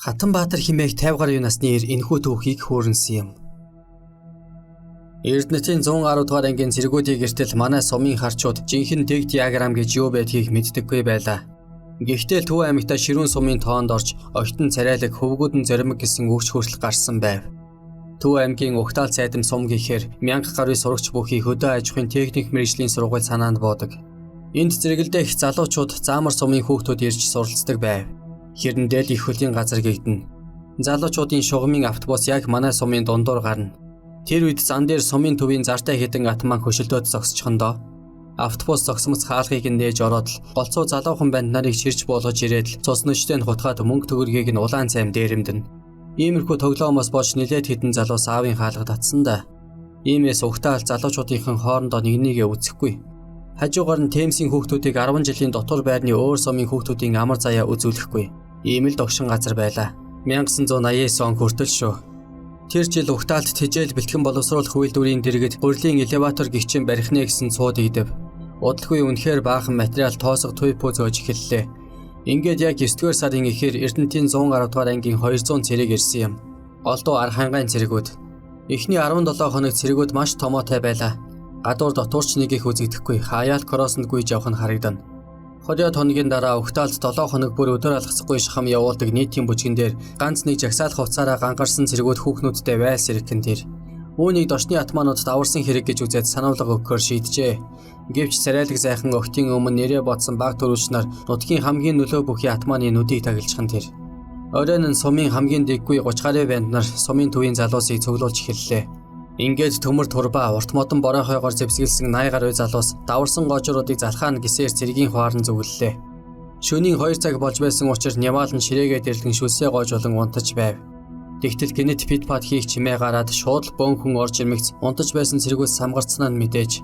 Хатанбаатар хэмээх 50 гаруй насны эр энэхүү түүхийг хөөрнсөн юм. Эрдэнэтийн 110 дугаар ангийн цэргүүдийн гэртэл манай сумын харчууд жинхэнэ дэг диаграм гэж юу байдгийг мэддэггүй байлаа. Гэхдээ Төв аймагта ширүүн сумын тоонд орж огтон царайлаг хөвгүүдэн зоримог гэсэн үгч хүртэл гарсан байв. Төв аймгийн Угтаал цайдам сум гэхээр 1000 гаруй сурагч бүхий хөдөө аж ахуйн техник мэргэжлийн сургууль санаанд буудаг. Энд зэрэгэлдээ их залуучууд заамар сумын хүүхдүүд ирж суралцдаг байв. Хэрэндээ л их хөлийн газар гэгдэнэ. Залуучуудын шугамын автобус яг манай сумын дундуур гарна. Тэр үед зан дээр сумын төвийн зартай хэдэн атман хөшөлтөөд зогсчихондоо автобус зогсомц хаалгыг нээж ороод л голцоо залуухан банд нарыг чирч буулгаж ирээд цус нөштэй хутгаад мөнгө төгрөгийг нь улаан цайм дээрэмдэнэ. Иймэрхүү тоглоомоос болж нилээд хэдэн залуу саавын хаалгад татсан да. Иймээс Угтаал залуучуудынхан хоорондоо нэгнийгээ үзэхгүй. Хажуугаар нь Темсийн хүүхдүүдийг 10 жилийн дотор байрны өөр сумын хүүхдүүдийн амар заяа үзүүлэхгүй. Ийм л догшин газар байлаа. 1989 он хүртэл шүү. Тэр жил Угтаалд тэжээл бэлтгэн боловсруулах үйлдвэрийн дэргэд гурлийн элеватор гихчин барихнэ гэсэн цууд игдэв. Удалгүй үнэхээр баахан материал тоосго туйпуу зөөж эхэллээ. Ингээд яг 9-р сарын эхээр Эрдэнэтийн 110 дугаар ангийн 200 цэрэг ирсэн юм. Олдуу архангайн цэргүүд. Эхний 17 хоног цэргүүд маш томоотой байлаа. Гадуур дотуурч нэг их үзэгдэхгүй, хаяалт кроссонд гүйж явах нь харагдан. 20 хоногийн дараа Угтаалд 7 хоног бүр өдөр алгасахгүй шахам явуулдаг нийтийн бүжгэн дээр ганц нэг жагсаал хувцаараа гангарсан цэргүүд хүүхнүүдтэй вайлс иргэн тэр. Үүнийг дошны атманууд даварсан хэрэг гэж үзээд сануулга өгөхөөр шийджээ. Гэвч царайлаг зайхан огтын өмнө нэрээ бодсон баг төрүүлч нар нутгийн хамгийн нөлөө бүхий атманы нүдийг тагилчхан тэр. Оройн нь сумын хамгийн дэггүй 30 гаруй банд нар сумын төвийн залуусыг цуглуулж эхэллээ. Ингээд төмөр турба урт модон боройхойгоор зэвсгэлсэн 80 гаруй залуус даварсан гожруудыг залхаана гисээр цэргийн хуаран зөвлөлээ. Шөнийн 2 цаг болж байсан учраас Нямаал нь ширээгээд ирлэн шүлсээ гож болон унтаж байв. Тэгтэл гинэт питпад хийх чимээ гараад шууд бөөнхөн орж ирмэгц унтаж байсан цэргүүд самгарцнаа нь мэдээж.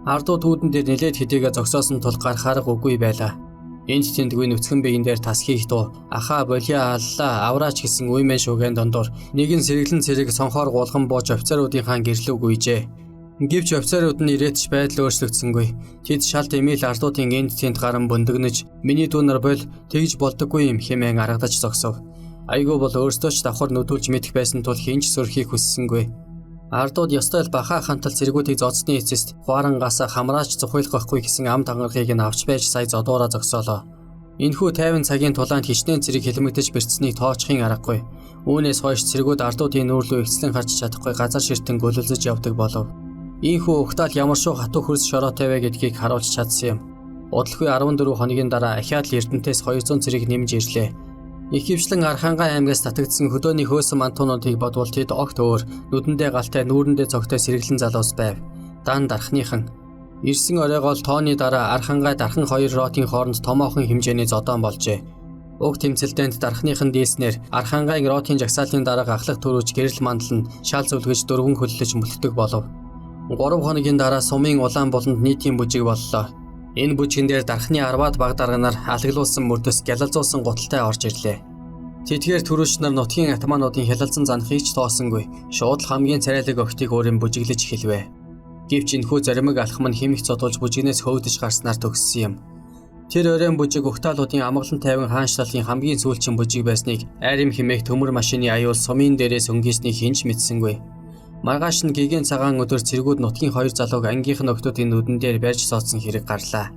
Ардуу түүдэн дээр нилээд хэдийгээ зогсоосон тул гарахаар үгүй байлаа. Энд тэндгүй нүцгэн биеийн дээр тас хийх дуу ахаа болиа аллаа авраач гэсэн үе мэн шүгэн дондор нэгэн сэргэлэн цэрэг сонхоор гулган бууж офицеруудынхаа гэрлүүг үйжээ. Гэвч офицерууд нь ирээдч байдал өөрчлөгдсөнгүй. Тэд шалт эмээл ардуудын энд тэнд гарan бөндөгнөж миний дүүнэр бол тэгж болдоггүй юм хэмээн аргадаж зогсов. Айгүй бол өөртөө ч давхар нүдүүлж мэдэх байсан тул хинч сөрхийг хүссэнгүй. Ардууд ёстой л баха хантал цэргүүдийг зодсны эцэст хуарангаас хамраач зохиолох байхгүй гэсэн ам тангархыг нь авч байж сая зодоороо зогсоолоо. Энэхүү 50 цагийн тулаанд хичнээн цэрэг хэлмэгдэж бэрцсэнийг тоочхын аргагүй. Үүнээс хойш цэргүүд ардуудын нүүрлүү эцлэн харж чадахгүй газар ширтэн гөлөлзөж явдаг болов. Ийхүү Угтаал ямар шүү хатуу хөрс шороотой вэ гэдгийг харуулж чадсан юм. Удалгүй 14 хоногийн дараа ахиад л Эрдэнэтээс 200 цэрэг нэмж ирлээ. Ихэвчлэн Архангай аймгаас татагдсан хөдөөний хөөсөн мантуунуудыг бодвол тэд огт өөр нүдэндээ галтай нүүрэндээ цогтой сэргэлэн залуус байв. Дан дархныхан. Ирсэн оройгоо тооны дараа Архангай дархан 2 ротын хооронд томоохон хэмжээний зодоон болжээ. Уг тэмцэлтэнд дархныхан дийснээр Архангайн ротын жагсаалын дараа ахлах төрөж гэрэл мандал нь шал зөвлгөж дөрвөн хөллөж мөлтдөг болов. 3 хоногийн дараа сумын улаан болонд нийтийн бүжиг боллоо. Энэ бүжгэн дээр дархны 10-аад баг дарганаар алгалуулсан мөрдөс гялалзуулсан гуталтай орж ирлээ. Тэдгээр төрүүлч нар нутгийн атмануудын хялалзан занахыг ч тоосонгүй. Шууд л хамгийн царайлаг огтыг өөрийн бүжиглэж эхэлвэ. Гэвч энэхүү заримыг алхам нь хэмих цодуулж бүжигнээс хөөдөж гарснаар төгссөн юм. Тэр өрөөнд бүжиг Угтаалуудын амгалан тайван хаанчлалын хамгийн сүүлчийн бүжиг байсныг айрам хэмээх төмөр машины аюул сумын дээрээс өнгөснийг хинч мэдсэнгүй. Маргааш нь гигийн цагаан өдөр цэргүүд нутгийн 2 залууг ангийнх нь октодын нүдэн дээр барьж суудсан хэрэг гарлаа.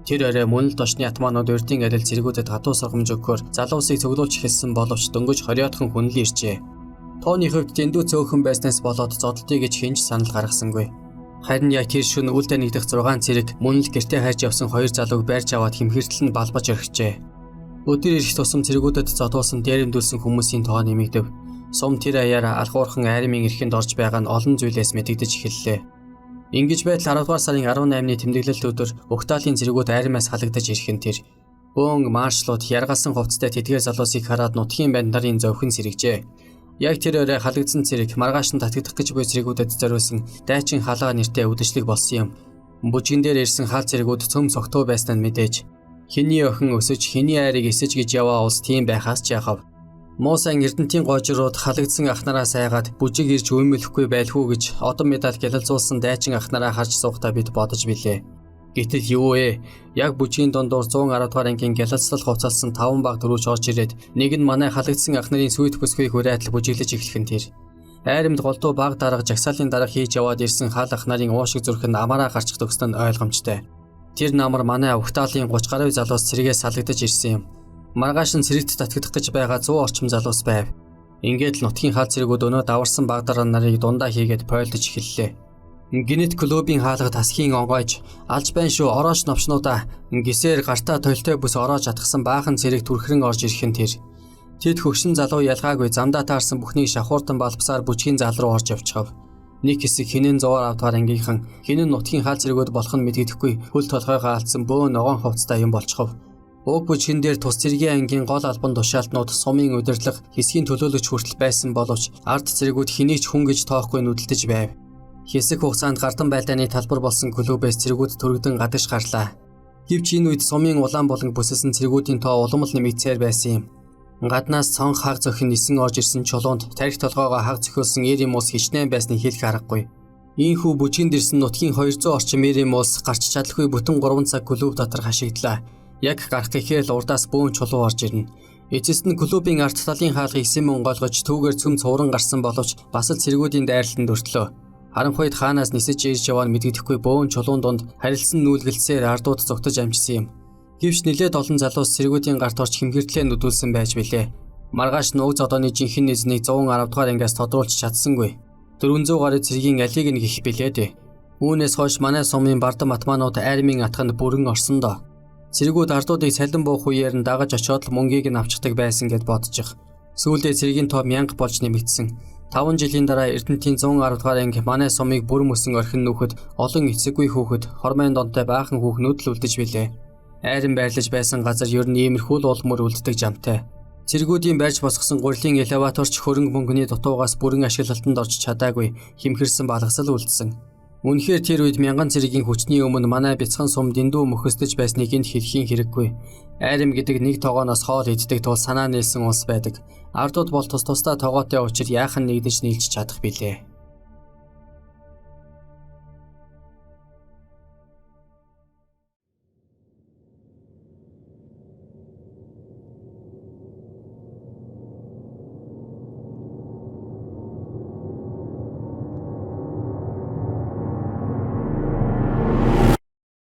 Тэр орой мөн л дошны атманууд урдын адил цэргүүдэд хатуу сургамж өгөхөөр залуусыг цуглуулж эхэлсэн боловч дөнгөж 20-одхон хүнлэн иржээ. Тооны хувьд дэндүү цөөхөн байснаас болоод зодолтыг гэж хинж санал гаргасангүй. Харин яг тэр шөнө үлдээ нэгдэх 6 цэрэг мөн л гэртээ хайж явсан 2 залууг барьж аваад хэмхэртэл нь балбаж орхижээ. Өдөр ирэх тусам цэргүүдэд зодуулсан дээрэмдүүлсэн хүмүүсийн тоо нэмэгдэв. Сум тэр аяараа алхуурхан айрмын эрхэнд орж байгаа нь олон зүйлээс мэдэгдэж эхэллээ. Ингэж байтал 10 дугаар сарын 18-ны тэмдэглэлт өдөр Угтаалын цэргүүд айрмаас халагдаж ирэхэн тэр бөөн маршлууд яргалсан хувцастай тэдгээр залуусыг хараад нутгийн банд нарын зовхон сэргэжээ. Яг тэр өрөө халагдсан цэрэг маргааш нь татагдах гэж буй цэргүүдэд зориулсан дайчин халаа нэртэй үдэшлэг болсон юм. Бүжгэн дээр ирсэн хал цэргүүд цөм согтуу байснаа мэдээж. Хэний охин өсөж хэний айрыг эсэж гэж яваа улс тийм байхаас ч яхав. Муусан Эрдэнэтийн гожрууд халагдсан ахнараа сайгаад бүжиг ирж үймэлэхгүй байлгүй гэж одон медаль гялалзуулсан дайчин ахнараа харж суухдаа бид бодож билээ. Гэтэл юу вэ? Яг бүжгийн дундуур 110 дугаар ангийн гялалцлал хувцалсан 5 баг дөрвөж орж ирээд нэг нь манай халагдсан ах нарын сүйт бүсгүй хүрээтэл бүжиглэж эхлэх нь тэр. Айрамд голдуу баг дарга жагсаалын дарга хийж яваад ирсэн хаал ах нарын уушиг зүрх нь амаараа гарчих төгснө нь ойлгомжтой. Тэр намар манай Угтаалын 30 гаруй залуус цэргээс салгадаж ирсэн юм. Маргааш нь цэрэгт татгдах гэж байгаа 100 орчим залуус байв. Ингээд л нутгийн хаал цэргүүд өнөө даварсан баг дарга нарыг дундаа хийгээд пойлдож эхэллээ. Гинет клубын хаалга тасхийн онгойж алж байна шүү орооч новчнуудаа гисээр гартаа толтой бүс ороож атгсан баахан цэрэг түрхрэн орж ирэх нь тэр. Тэд хөгшин залуу ялгаагүй замдаа таарсан бүхнийг шахууртан балбсаар бүжгийн зал руу орж явчихав. Нэг хэсэг хинэн 110 дугаар ангийнхан хинэн нутгийн хаал цэргүүд болох нь мэдгэдэхгүй хөл толгойгоо алдсан бөө ногоон хувцтай юм болчихов. Уг бүжгэн дээр тус цэргийн ангийн гол албан тушаалтнууд сумын удирдлага хэсгийн төлөөлөгч хүртэл байсан боловч ард цэргүүд хэнийг ч хүн гэж тоохгүй нүдэлдэж байв. Хэсэг хугацаанд гардан байлдааны талбар болсон клубээс цэргүүд төрөгдөн гадагш гарлаа. Гэвч энэ үед сумын улаан болон бүсэлсэн цэргүүдийн тоо улам л нэмэгцээр байсан юм. Гаднаас цонх хаг зөхин нисэн орж ирсэн чулуунд тарих толгоогоо хаг зөхиулсан эрийн ус хичнээн байсныг хэлэх аргагүй. Ийхүү бүжгэнд ирсэн нутгийн 200 орчим эрийн ус гарч чадалгүй бүтэн 3 цаг клуб дотор хашигдлаа. Яг гарах гэхээр л урдаас бөөн чулуу орж ирнэ. Эцэст нь клубын арт талын хаалгыг сэм онгойлгож түүгээр цөм цувран гарсан боловч бас л цэргүүдийн дайралтанд өртлөө. Харанхуйд хаанаас нисэж ирж яваа нь мэдгэдэхгүй бөөн чулуун донд харилцсан нүүлгэлцээр ардууд зогтож амжсан юм. Гэвч нэлээд олон залуус цэргүүдийн гарт орж хэмхэртлээ нүдүүлсэн байж билээ. Маргааш нууг зодооны жинхэнэ эзнийг 110 дугаар ангиас тодруулж чадсангүй. 400 гаруй цэргийн алийг нь гих билээ дээ. Үүнээс хойш манай сумын бардам атманууд айрмын атганд бүрэн орсон доо. Цэргүүд ардуудыг салин буух үеэр нь дагаж очиод л мөнгийг нь авчдаг байсан гэд бодчих. Сүүлдээ цэргийн тоо 1000 болж нэмэгдсэн. 5 жилийн дараа Эрдэнэтийн 110 дугаар анги манай сумыг бүр мөсөн орхин нөхөд олон эцэггүй хүүхэд хормын донтой баахан хүүхнүүд л үлдэж билээ. Айран байрлаж байсан газар ер нь иймэрхүү л улмөр үлддэг жамтай. Цэргүүдийн барьж босгосон гурилын элеваторч хөрөнгө мөнгөний дутуугаас бүрэн ашиглалтанд орж чадаагүй хэмхэрсэн балгасал үлдсэн. Үнэхээр тэр үед мянган цэргийн хүчний өмнө манай бяцхан сум дэндүү мөхөсдөж байсныг энд хэлхийн хэрэггүй. Айрам гэдэг нэг тогооноос хоол иддэг тул санаа нээлсэн улс байдаг. Ардууд бол тус тусдаа тогоотой учир яахан нэгдэж нийлж чадах билээ.